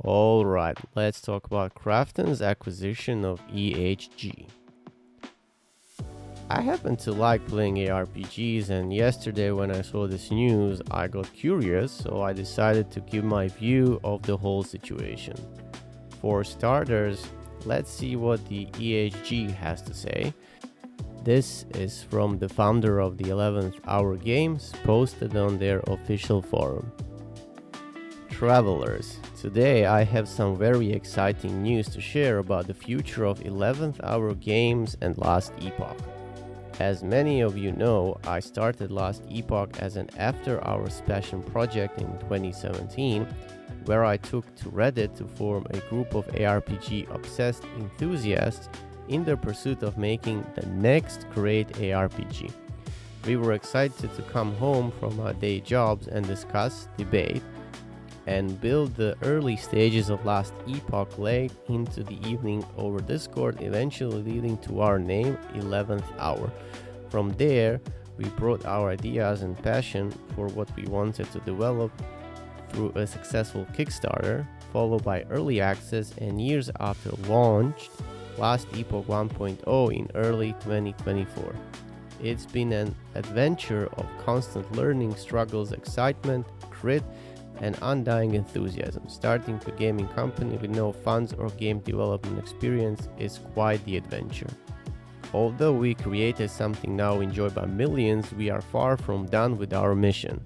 Alright, let's talk about Krafton's acquisition of EHG. I happen to like playing ARPGs, and yesterday when I saw this news, I got curious, so I decided to give my view of the whole situation. For starters, let's see what the EHG has to say. This is from the founder of the 11th Hour Games, posted on their official forum. Travelers, today I have some very exciting news to share about the future of 11th Hour Games and Last Epoch. As many of you know, I started Last Epoch as an after-hours passion project in 2017, where I took to Reddit to form a group of ARPG-obsessed enthusiasts in the pursuit of making the next great ARPG. We were excited to come home from our day jobs and discuss, debate, and build the early stages of Last Epoch late into the evening over Discord, eventually leading to our name, 11th Hour. From there, we brought our ideas and passion for what we wanted to develop through a successful Kickstarter, followed by early access, and years after launched, Last Epoch 1.0 in early 2024. It's been an adventure of constant learning, struggles, excitement, grit, and undying enthusiasm. Starting a gaming company with no funds or game development experience is quite the adventure. Although we created something now enjoyed by millions, we are far from done with our mission.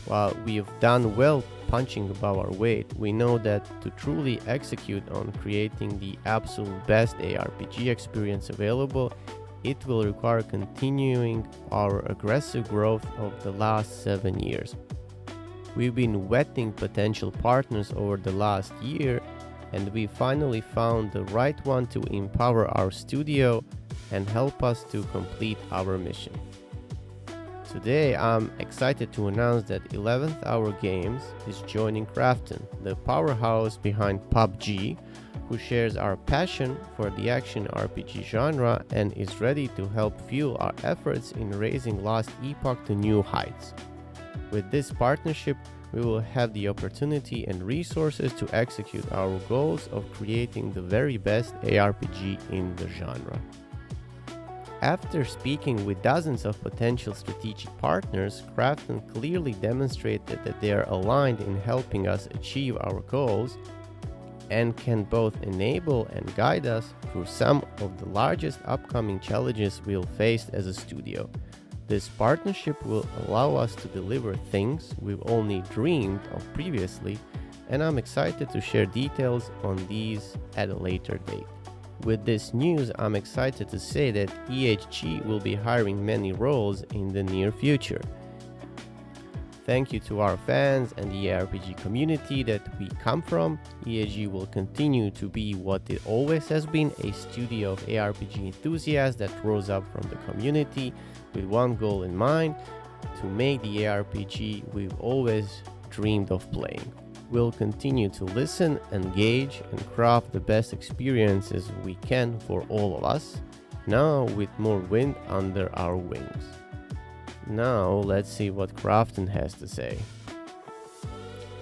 While we have done well punching above our weight, we know that to truly execute on creating the absolute best ARPG experience available, it will require continuing our aggressive growth of the last 7 years. We've been vetting potential partners over the last year, and we finally found the right one to empower our studio and help us to complete our mission. Today, I'm excited to announce that 11th Hour Games is joining Krafton, the powerhouse behind PUBG, who shares our passion for the action RPG genre and is ready to help fuel our efforts in raising Last Epoch to new heights. With this partnership, we will have the opportunity and resources to execute our goals of creating the very best ARPG in the genre. After speaking with dozens of potential strategic partners, Krafton clearly demonstrated that they are aligned in helping us achieve our goals and can both enable and guide us through some of the largest upcoming challenges we'll face as a studio. This partnership will allow us to deliver things we've only dreamed of previously, and I'm excited to share details on these at a later date. With this news, I'm excited to say that EHG will be hiring many roles in the near future. Thank you to our fans and the ARPG community that we come from. EHG will continue to be what it always has been, a studio of ARPG enthusiasts that rose up from the community with one goal in mind: to make the ARPG we've always dreamed of playing. We'll continue to listen, engage, and craft the best experiences we can for all of us, now with more wind under our wings. Now let's see what Krafton has to say.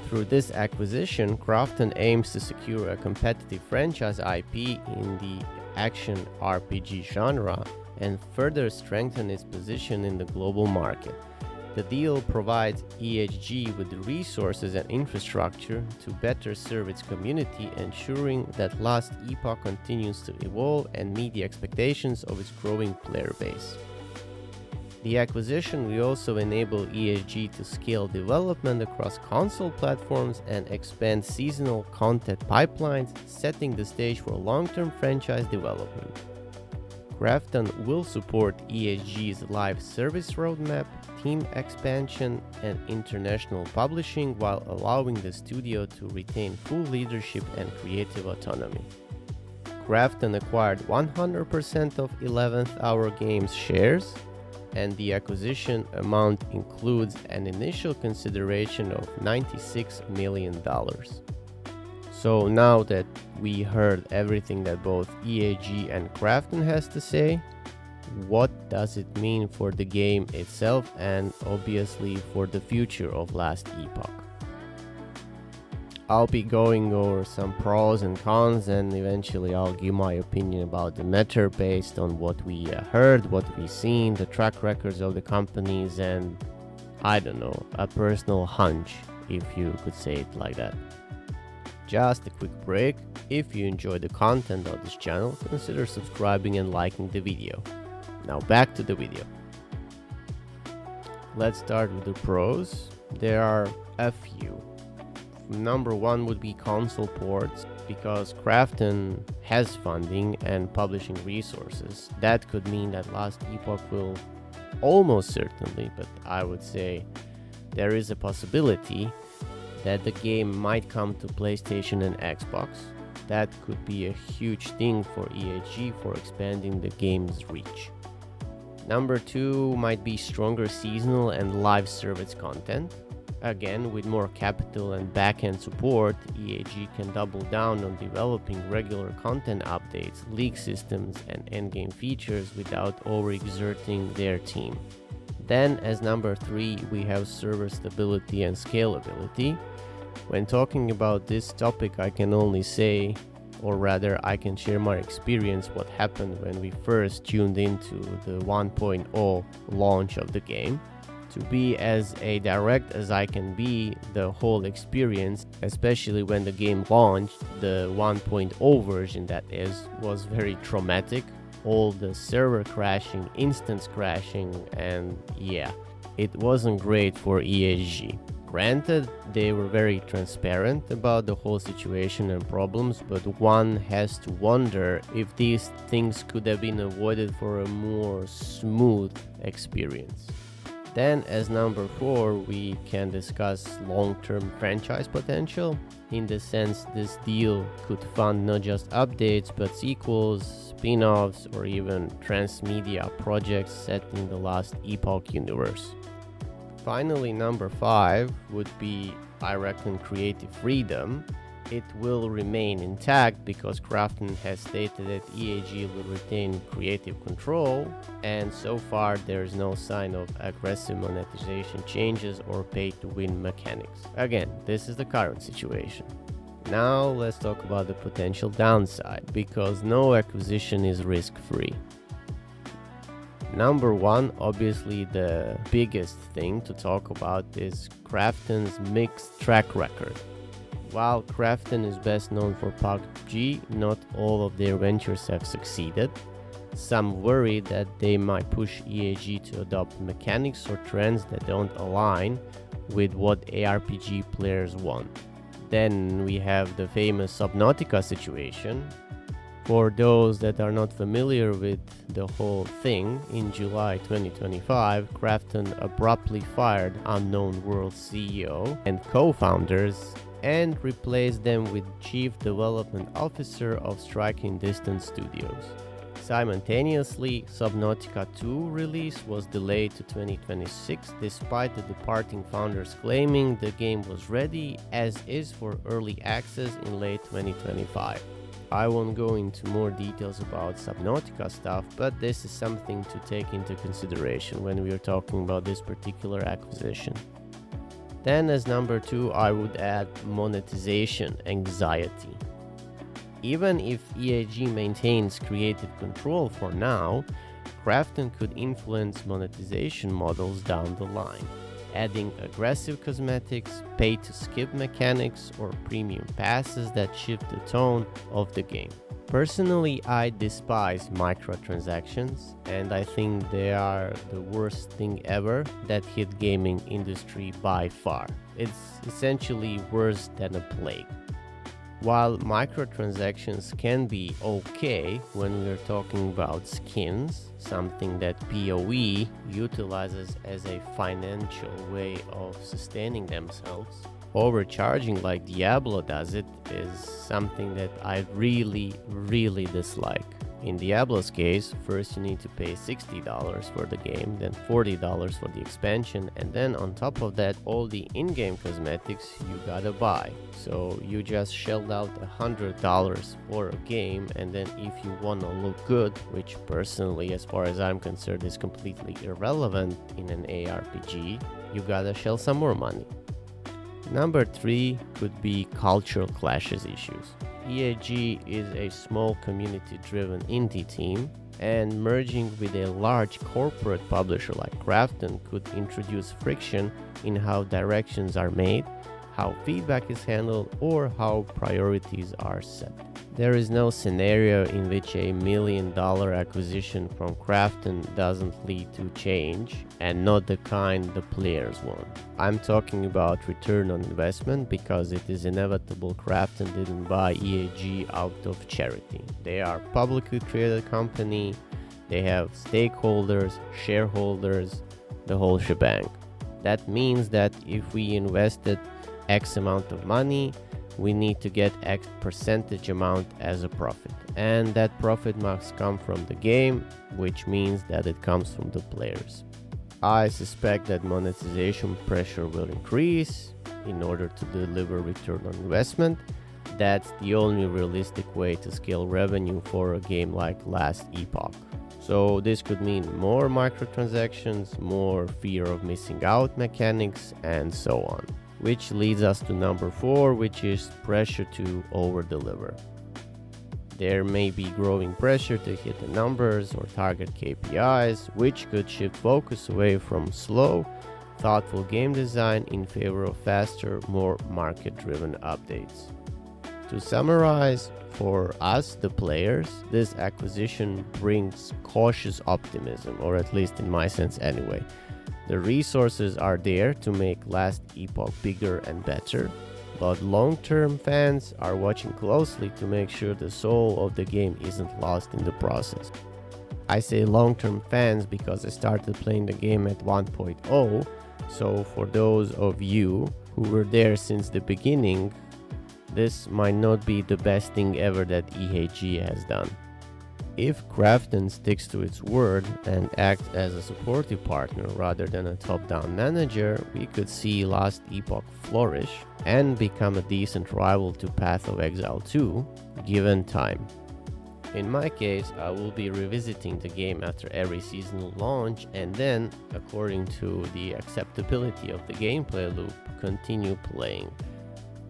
Through this acquisition, Krafton aims to secure a competitive franchise IP in the action RPG genre and further strengthen its position in the global market. The deal provides EHG with the resources and infrastructure to better serve its community, ensuring that Last Epoch continues to evolve and meet the expectations of its growing player base. The acquisition will also enable EHG to scale development across console platforms and expand seasonal content pipelines, setting the stage for long-term franchise development. Krafton will support EHG's live service roadmap, team expansion, and international publishing while allowing the studio to retain full leadership and creative autonomy. Krafton acquired 100% of 11th Hour Games shares, and the acquisition amount includes an initial consideration of $96 million. So now that we heard everything that both EHG and Krafton has to say, what does it mean for the game itself and obviously for the future of Last Epoch? I'll be going over some pros and cons, and eventually I'll give my opinion about the matter based on what we heard, what we've seen, the track records of the companies, and I don't know, a personal hunch, if you could say it like that. Just a quick break. If you enjoy the content of this channel, consider subscribing and liking the video. Now back to the video. Let's start with the pros. There are a few. Number one would be console ports, because Krafton has funding and publishing resources. That could mean that Last Epoch will almost certainly, but I would say there is a possibility that the game might come to PlayStation and Xbox. That could be a huge thing for EHG for expanding the game's reach. Number two might be stronger seasonal and live service content. Again, with more capital and back-end support, EHG can double down on developing regular content updates, league systems, and endgame features without overexerting their team. Then, as number three, we have server stability and scalability. When talking about this topic, I can only say, or rather I can share my experience what happened when we first tuned into the 1.0 launch of the game. To be as direct as I can be, the whole experience, especially when the game launched, the 1.0 version that is, was very traumatic. All the server crashing, instance crashing, and yeah, it wasn't great for EHG. Granted, they were very transparent about the whole situation and problems, but one has to wonder if these things could have been avoided for a more smooth experience. Then, as number four, we can discuss long-term franchise potential. In the sense, this deal could fund not just updates, but sequels, spin-offs, or even transmedia projects set in the Last Epoch universe. Finally, number five would be, I reckon, creative freedom. It will remain intact because Krafton has stated that EHG will retain creative control, and so far there is no sign of aggressive monetization changes or pay-to-win mechanics. Again, this is the current situation. Now let's talk about the potential downside, because no acquisition is risk-free. Number one, obviously the biggest thing to talk about is Krafton's mixed track record. While Krafton is best known for PUBG, not all of their ventures have succeeded. Some worry that they might push EHG to adopt mechanics or trends that don't align with what ARPG players want. Then we have the famous Subnautica situation. For those that are not familiar with the whole thing, in July 2025, Krafton abruptly fired Unknown World CEO and co-founders and replaced them with Chief Development Officer of Striking Distance Studios. Simultaneously, Subnautica 2 release was delayed to 2026 despite the departing founders claiming the game was ready as is for early access in late 2025. I won't go into more details about Subnautica stuff, but this is something to take into consideration when we are talking about this particular acquisition. Then as number two, I would add monetization anxiety. Even if EHG maintains creative control for now, Krafton could influence monetization models down the line, adding aggressive cosmetics, pay-to-skip mechanics, or premium passes that shift the tone of the game. Personally, I despise microtransactions, and I think they are the worst thing ever that hit gaming industry by far. It's essentially worse than a plague. While microtransactions can be okay when we're talking about skins, something that PoE utilizes as a financial way of sustaining themselves, overcharging like Diablo does it is something that I really dislike. In Diablo's case, first you need to pay $60 for the game, then $40 for the expansion, and then on top of that, all the in-game cosmetics you gotta buy. So you just shelled out $100 for a game, and then if you wanna look good, which personally, as far as I'm concerned, is completely irrelevant in an ARPG, you gotta shell some more money. Number 3 could be cultural clashes issues. EHG is a small community-driven indie team, and merging with a large corporate publisher like Krafton could introduce friction in how directions are made, how feedback is handled, or how priorities are set. There is no scenario in which a $1 million acquisition from Krafton doesn't lead to change, and not the kind the players want. I'm talking about return on investment because it is inevitable Krafton didn't buy EHG out of charity. They are a publicly traded company, they have stakeholders, shareholders, the whole shebang. That means that if we invested X amount of money, we need to get X percentage amount as a profit. And that profit must come from the game, which means that it comes from the players. I suspect that monetization pressure will increase in order to deliver return on investment. That's the only realistic way to scale revenue for a game like Last Epoch. So this could mean more microtransactions, more fear of missing out mechanics, and so on. Which leads us to number 4, which is pressure to over-deliver. There may be growing pressure to hit the numbers or target KPIs, which could shift focus away from slow, thoughtful game design in favor of faster, more market-driven updates. To summarize, for us, the players, this acquisition brings cautious optimism, or at least in my sense anyway. The resources are there to make Last Epoch bigger and better, but long-term fans are watching closely to make sure the soul of the game isn't lost in the process. I say long-term fans because I started playing the game at 1.0, so for those of you who were there since the beginning, this might not be the best thing ever that EHG has done. If Krafton sticks to its word and acts as a supportive partner rather than a top-down manager, we could see Last Epoch flourish and become a decent rival to Path of Exile 2, given time. In my case, I will be revisiting the game after every seasonal launch and then, according to the acceptability of the gameplay loop, continue playing.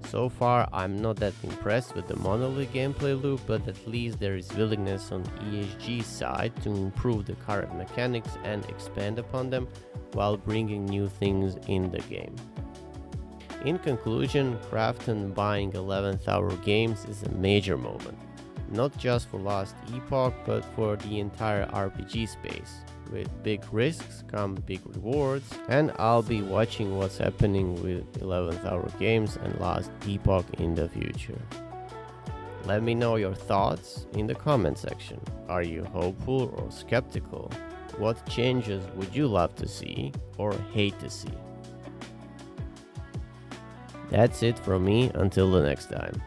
So far, I'm not that impressed with the monolith gameplay loop, but at least there is willingness on EHG's side to improve the current mechanics and expand upon them while bringing new things in the game. In conclusion, Krafton buying 11th Hour Games is a major moment, not just for Last Epoch, but for the entire RPG space. With big risks come big rewards, and I'll be watching what's happening with 11th Hour Games and Last Epoch in the future. Let me know your thoughts in the comment section. Are you hopeful or skeptical? What changes would you love to see or hate to see? That's it from me until the next time.